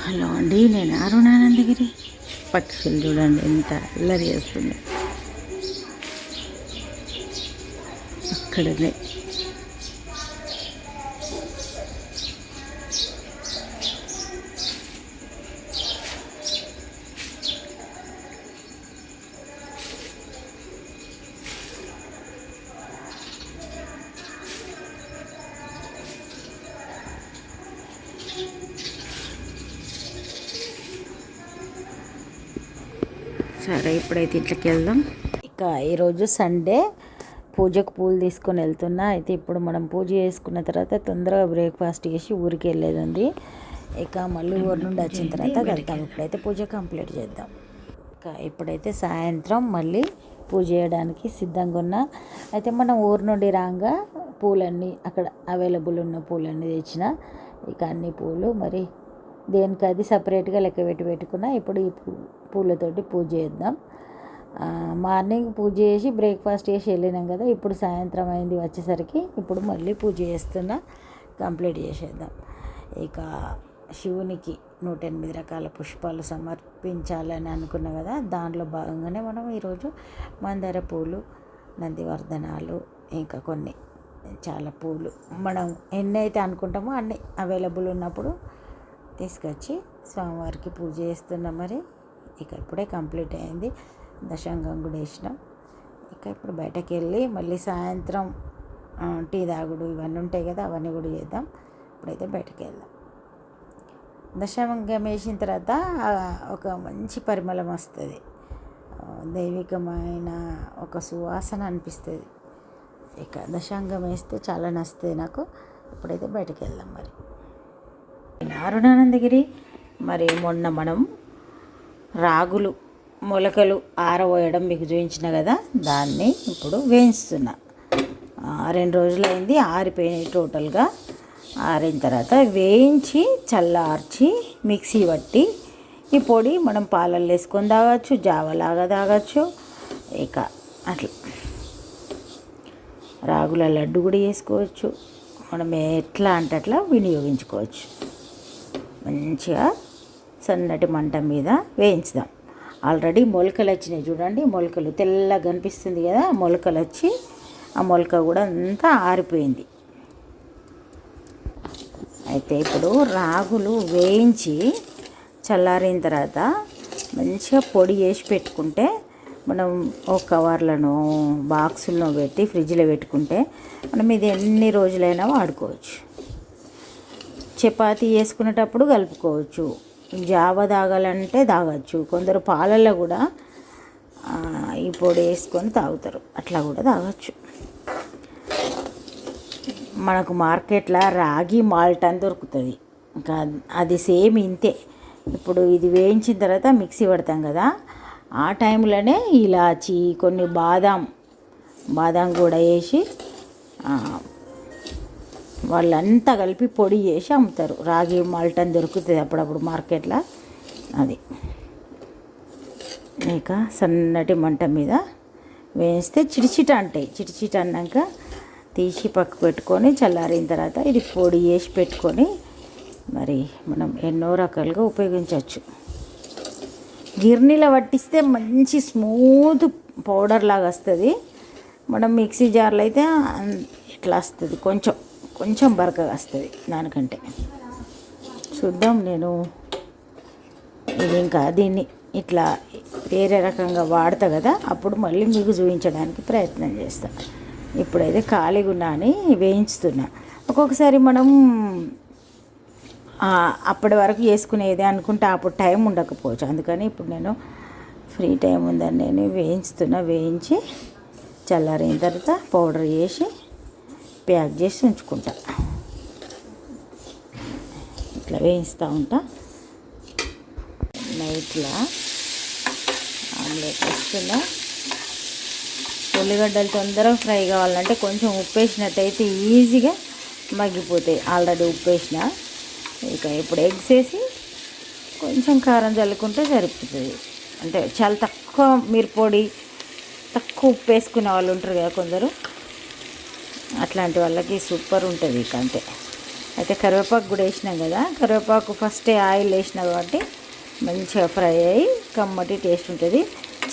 Hello అండి, నేను అరుణానందగిరి. పక్షులు చూడండి ఎంత అల్లరి చేస్తుంది. అక్కడనే సరే, ఇప్పుడైతే ఇంట్లోకి వెళ్దాం. ఇక ఈరోజు సండే, పూజకు పూలు తీసుకొని వెళ్తున్నా. అయితే ఇప్పుడు మనం పూజ చేసుకున్న తర్వాత తొందరగా బ్రేక్ఫాస్ట్ చేసి ఊరికి వెళ్ళేది ఉంది. ఇక మళ్ళీ ఊరి నుండి వచ్చిన తర్వాత వెళ్తాం. ఇప్పుడైతే పూజ కంప్లీట్ చేద్దాం. ఇక ఇప్పుడైతే సాయంత్రం మళ్ళీ పూజ చేయడానికి సిద్ధంగా ఉన్నా. అయితే మనం ఊరి నుండి రాగా పూలన్నీ అక్కడ అవైలబుల్ ఉన్న పూలన్నీ తెచ్చిన. ఇక అన్ని పూలు మరి దేనికి అది సపరేట్గా లెక్క పెట్టుకున్నా. ఇప్పుడు ఈ పూలతోటి పూజ చేద్దాం. మార్నింగ్ పూజ చేసి బ్రేక్ఫాస్ట్ చేసి వెళ్ళినాం కదా, ఇప్పుడు సాయంత్రం అయింది వచ్చేసరికి. ఇప్పుడు మళ్ళీ పూజ చేస్తున్నా, కంప్లీట్ చేసేద్దాం. ఇక శివునికి 108 రకాల పుష్పాలు సమర్పించాలని అనుకున్నా కదా, దాంట్లో భాగంగానే మనం ఈరోజు మందార పూలు, నందివర్ధనాలు, ఇంకా కొన్ని చాలా పూలు మనం ఎన్ని అయితే అనుకుంటామో అన్ని అవైలబుల్ ఉన్నప్పుడు తీసుకొచ్చి స్వామివారికి పూజ చేస్తున్నాం. మరి ఇక ఇప్పుడే కంప్లీట్ అయింది. దశాంగం కూడా వేసినాం. ఇక ఇప్పుడు బయటకు వెళ్ళి మళ్ళీ సాయంత్రం టీ తాగుడు ఇవన్నీ ఉంటాయి కదా, అవన్నీ కూడా చేద్దాం. ఇప్పుడైతే బయటకు వెళ్దాం. దశాంగం వేసిన తర్వాత ఒక మంచి పరిమళం వస్తుంది, దైవికమైన ఒక సువాసన అనిపిస్తుంది. ఇక దశాంగం వేస్తే చాలా నచ్చుతుంది నాకు. ఇప్పుడైతే బయటకు వెళ్దాం. మరి అరుణానందగిరి. మరి మొన్న మనం రాగులు మొలకలు ఆరబోయడం మీకు చూపించిన కదా, దాన్ని ఇప్పుడు వేయిస్తున్నా. 2 రోజులైంది, ఆరిపోయినాయి. టోటల్గా ఆరిన తర్వాత వేయించి చల్లార్చి మిక్సీ పట్టి ఈ పొడి మనం పాలల్లో వేసుకొని తాగొచ్చు, జావలాగా తాగొచ్చు. ఇక అట్లా రాగుల లడ్డు కూడా చేసుకోవచ్చు. మనం ఎట్లా అంటే అట్లా వినియోగించుకోవచ్చు. మంచిగా సన్నటి మంట మీద వేయించుదాం. ఆల్రెడీ మొలకలు వచ్చినాయి చూడండి, మొలకలు తెల్లగా కనిపిస్తుంది కదా, మొలకలు వచ్చి ఆ మొలక కూడా అంతా ఆరిపోయింది. అయితే ఇప్పుడు రాగులు వేయించి చల్లారిన తర్వాత మంచిగా పొడి చేసి పెట్టుకుంటే, మనం ఒక కవర్లను బాక్సుల్లో పెట్టి ఫ్రిడ్జ్లో పెట్టుకుంటే మనం ఇది ఎన్ని రోజులైనా వాడుకోవచ్చు. చపాతీ వేసుకునేటప్పుడు కలుపుకోవచ్చు, జావ తాగాలంటే తాగొచ్చు. కొందరు పాలల్లో కూడా ఈ పొడి వేసుకొని తాగుతారు, అట్లా కూడా తాగొచ్చు. మనకు మార్కెట్లో రాగి మాల్ట్ అని దొరుకుతుంది, ఇంకా అది సేమ్ ఇంతే. ఇప్పుడు ఇది వేయించిన తర్వాత మిక్సీ పడతాం కదా, ఆ టైంలోనే ఇలాచి, కొన్ని బాదం కూడా వేసి వాళ్ళంతా కలిపి పొడి చేసి అమ్ముతారు. రాగి మాల్ట్ అని దొరుకుతుంది అప్పుడప్పుడు మార్కెట్లో, అది. ఇక సన్నటి మంట మీద వేస్తే చిటిచిట అంటాయి. చిటిచిట అన్నాక తీసి పక్కకు పెట్టుకొని చల్లారిన తర్వాత ఇది పొడి చేసి పెట్టుకొని మరి మనం ఎన్నో రకాలుగా ఉపయోగించవచ్చు. గిర్నీలో పట్టిస్తే మంచి స్మూత్ పౌడర్ లాగా వస్తుంది. మనం మిక్సీ జార్లో అయితే ఇట్లా వస్తుంది, కొంచెం బరకగా వస్తుంది. దానికంటే చూద్దాం. నేను ఇది ఇంకా దీన్ని ఇట్లా వేరే రకంగా వాడతా కదా, అప్పుడు మళ్ళీ మీకు చూపించడానికి ప్రయత్నం చేస్తాను. ఇప్పుడైతే ఖాళీగా ఉన్నా అని వేయించుతున్నా. ఒక్కొక్కసారి మనం అప్పటి వరకు చేసుకునేది అనుకుంటే అప్పుడు టైం ఉండకపోవచ్చు. అందుకని ఇప్పుడు నేను ఫ్రీ టైం ఉందని నేను వేయించుతున్నా. వేయించి చల్లారిన తర్వాత పౌడర్ చేసి ప్యాక్ చేసి ఉంచుకుంటా. ఇట్లా వేయిస్తూ ఉంటా. నైట్లో ఆమ్లెట్ వేస్తున్నా. ఉల్లిగడ్డలు తొందరగా ఫ్రై కావాలంటే కొంచెం ఉప్పు వేసినట్టయితే ఈజీగా మగ్గిపోతాయి. ఆల్రెడీ ఉప్పు వేసిన. ఇక ఇప్పుడు ఎగ్స్ వేసి కొంచెం కారం చల్లుకుంటే సరిపోతుంది. అంటే చాలా తక్కువ మిరప్పొడి, తక్కువ ఉప్పు వేసుకునే వాళ్ళు ఉంటారు కదా కొందరు, అట్లాంటి వాళ్ళకి సూపర్ ఉంటుంది. ఇక అంతే. అయితే కరివేపాకు కూడా వేసినాం కదా, కరివేపాకు ఫస్టే ఆయిల్ వేసిన కాబట్టి మంచిగా ఫ్రై అయ్యి కమ్మటి టేస్ట్ ఉంటుంది.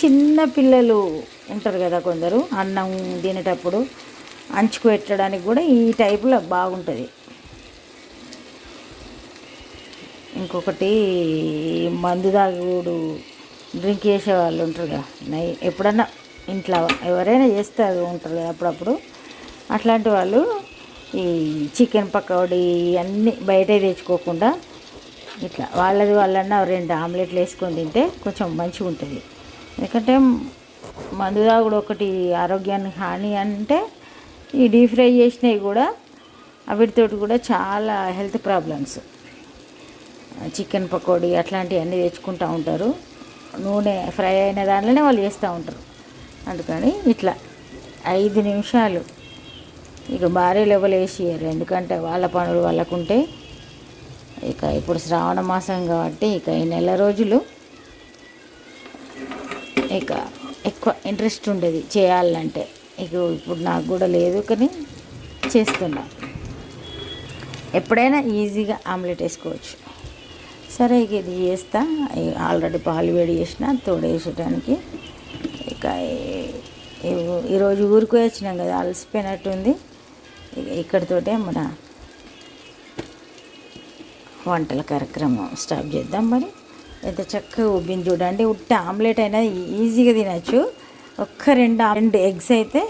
చిన్న పిల్లలు ఉంటారు కదా కొందరు, అన్నం తినేటప్పుడు అంచుకు పెట్టడానికి కూడా ఈ టైపులో బాగుంటుంది. ఇంకొకటి మందు తాగుడు డ్రింక్ చేసే వాళ్ళు ఉంటారు కదా, ఎప్పుడన్నా ఇంట్లో ఎవరైనా చేస్తారు ఉంటారు కదా అప్పుడప్పుడు, అట్లాంటి వాళ్ళు ఈ చికెన్ పకోడీ అన్నీ బయట తెచ్చుకోకుండా ఇట్లా వాళ్ళన్నా 2 ఆమ్లెట్లు వేసుకొని తింటే కొంచెం మంచిగా ఉంటుంది. ఎందుకంటే మందు తాగుడు ఒకటి ఆరోగ్యానికి హాని అంటే, ఈ డీప్ ఫ్రై చేసినవి కూడా వీటితోటి కూడా చాలా హెల్త్ ప్రాబ్లమ్స్. చికెన్ పకోడీ అట్లాంటివన్నీ తెచ్చుకుంటూ ఉంటారు, నూనె ఫ్రై అయిన దాంట్లోనే వాళ్ళు చేస్తూ ఉంటారు. అందుకని ఇట్లా 5 నిమిషాలు ఇక భారీ లెవెల్ వేసియ్యారు, ఎందుకంటే వాళ్ళ పనులు వాళ్ళకుంటే. ఇక ఇప్పుడు శ్రావణ మాసం కాబట్టి ఇక ఈ నెల రోజులు ఇక ఎక్కువ ఇంట్రెస్ట్ ఉండేది చేయాలంటే. ఇక ఇప్పుడు నాకు కూడా లేదు, కానీ చేస్తున్నా. ఎప్పుడైనా ఈజీగా ఆమ్లెట్ వేసుకోవచ్చు. సరే ఇక ఇది చేస్తా. ఆల్రెడీ పాలు వేడి చేసిన తోడేసడానికి. ఇక ఈరోజు ఊరికి వచ్చినాం కదా, అలసిపోయినట్టుంది. ఇక ఇక్కడితోటే మన వంటల కార్యక్రమం స్టార్ట్ చేద్దాం. మరి ఎంత చక్కగా ఉబ్బింది చూడండి. ఉట్టి ఆమ్లెట్ అయినా ఈజీగా తినచ్చు. 2 ఎగ్స్ అయితే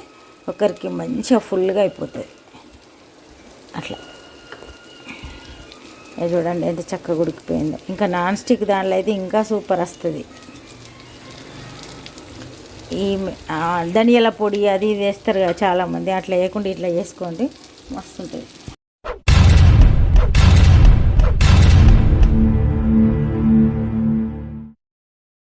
ఒకరికి మంచిగా ఫుల్గా అయిపోతుంది. అట్లా చూడండి ఎంత చక్కగా ఉడికిపోయిందో. ఇంకా నాన్ స్టిక్ దానిలో అయితే ఇంకా సూపర్ వస్తుంది. ఈ ధనియాల పొడి అది ఇది వేస్తారు కదా చాలామంది, అట్లా వేయకుండా ఇట్లా చేసుకోండి, మస్తు ఉంటుంది.